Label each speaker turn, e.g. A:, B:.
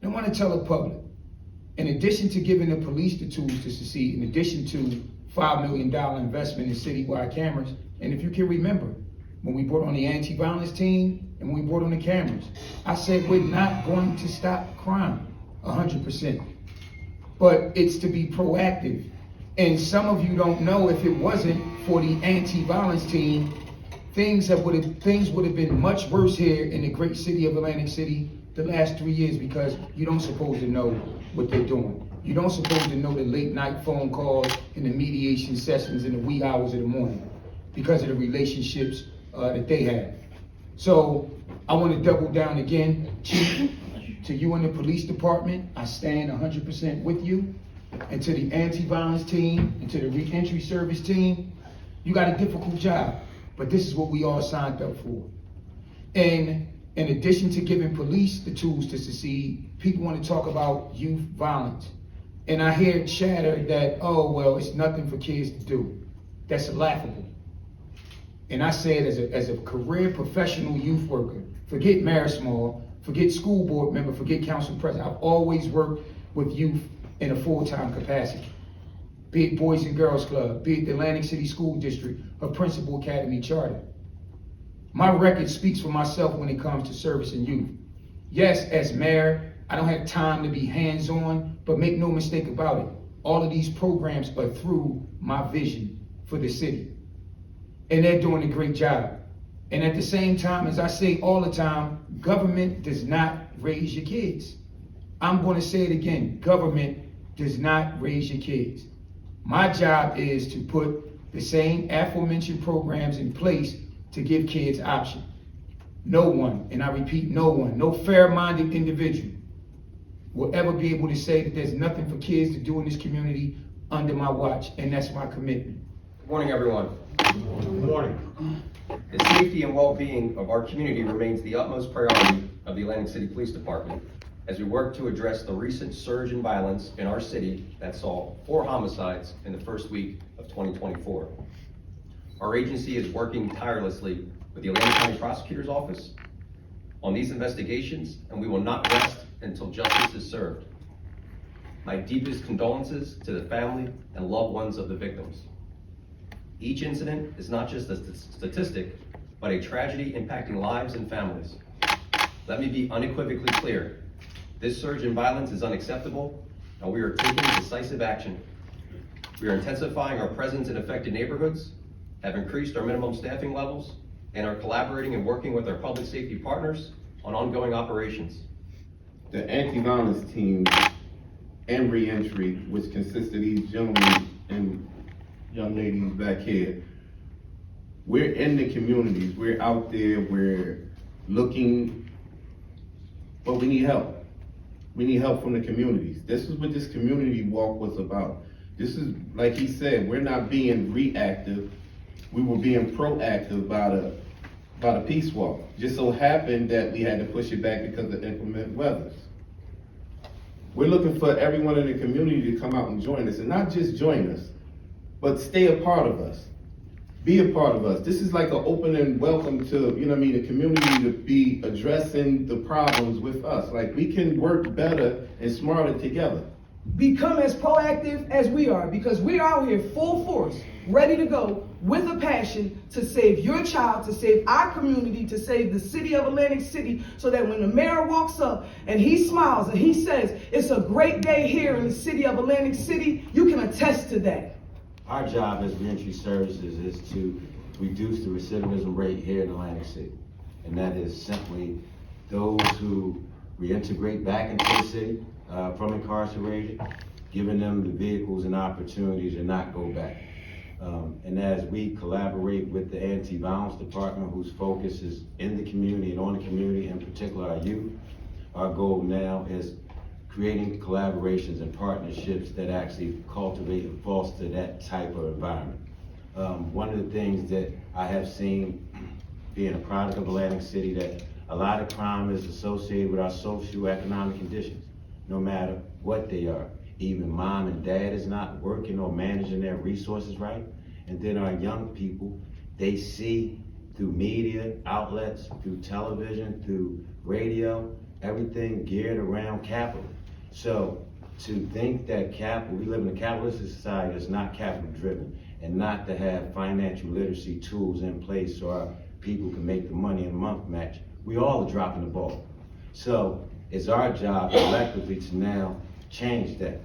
A: I want to tell the public, in addition to giving the police the tools to succeed, in addition to $5 million investment in citywide cameras, and if you can remember, when we brought on the anti-violence team and when we brought on the cameras, I said we're not going to stop crime 100%, but it's to be proactive. And some of you don't know, if it wasn't for the anti-violence team, things would have been much worse here in the great city of Atlantic City the last 3 years, because you don't supposed to know what they're doing. You don't supposed to know the late night phone calls and the mediation sessions in the wee hours of the morning because of the relationships that they have. So I want to double down again, Chief, to you and the police department, I stand 100% with you. And to the anti-violence team and to the re-entry service team, you got a difficult job, but this is what we all signed up for. And in addition to giving police the tools to succeed, people want to talk about youth violence. And I hear chatter that, oh, well, it's nothing for kids to do. That's laughable. And I say it as a career professional youth worker. Forget Marty Small, forget school board member, forget council president. I've always worked with youth in a full-time capacity. Be it Boys and Girls Club, be it the Atlantic City School District, or Principal Academy Charter. My record speaks for myself when it comes to servicing youth. Yes, as mayor, I don't have time to be hands-on, but make no mistake about it, all of these programs are through my vision for the city. And they're doing a great job. And at the same time, as I say all the time, government does not raise your kids. I'm going to say it again, government does not raise your kids. My job is to put the same aforementioned programs in place to give kids options. No one, and I repeat, no one, no fair-minded individual will ever be able to say that there's nothing for kids to do in this community under my watch, and that's my commitment.
B: Good morning, everyone.
C: Good morning.
B: The safety and well-being of our community remains the utmost priority of the Atlantic City Police Department as we work to address the recent surge in violence in our city that saw 4 homicides in the first week of 2024. Our agency is working tirelessly with the Atlantic County Prosecutor's Office on these investigations, and we will not rest until justice is served. My deepest condolences to the family and loved ones of the victims. Each incident is not just a statistic, but a tragedy impacting lives and families. Let me be unequivocally clear. This surge in violence is unacceptable, and we are taking decisive action. We are intensifying our presence in affected neighborhoods, have increased our minimum staffing levels, and are collaborating and working with our public safety partners on ongoing operations.
C: The anti-violence team and re-entry, which consists of these gentlemen and young ladies back here, we're in the communities, we're out there, we're looking, but we need help. We need help from the communities. This is what this community walk was about. This is, like he said, we're not being reactive, we were being proactive about a peace walk. Just so happened that we had to push it back because of inclement weather. We're looking for everyone in the community to come out and join us, and not just join us, but stay a part of us. Be a part of us. This is like an open and welcome to, the community to be addressing the problems with us. Like, we can work better and smarter together.
D: Become as proactive as we are, because we're out here full force, ready to go with a passion to save your child, to save our community, to save the city of Atlantic City, so that when the mayor walks up and he smiles and he says, it's a great day here in the city of Atlantic City, you can attest to that.
E: Our job as reentry services is to reduce the recidivism rate here in Atlantic City. And that is simply those who reintegrate back into the city from incarceration, giving them the vehicles and opportunities to not go back. And as we collaborate with the anti-violence department, whose focus is in the community and on the community, in particular our youth, our goal now is creating collaborations and partnerships that actually cultivate and foster that type of environment. One of the things that I have seen, being a product of Atlantic City, that a lot of crime is associated with our socioeconomic conditions, no matter what they are. Even mom and dad is not working or managing their resources right. And then our young people, they see through media outlets, through television, through radio, everything geared around capital. So to think that capital, we live in a capitalistic society that's not capital driven, and not to have financial literacy tools in place so our people can make the money in a month match, we all are dropping the ball. So it's our job collectively to now change that.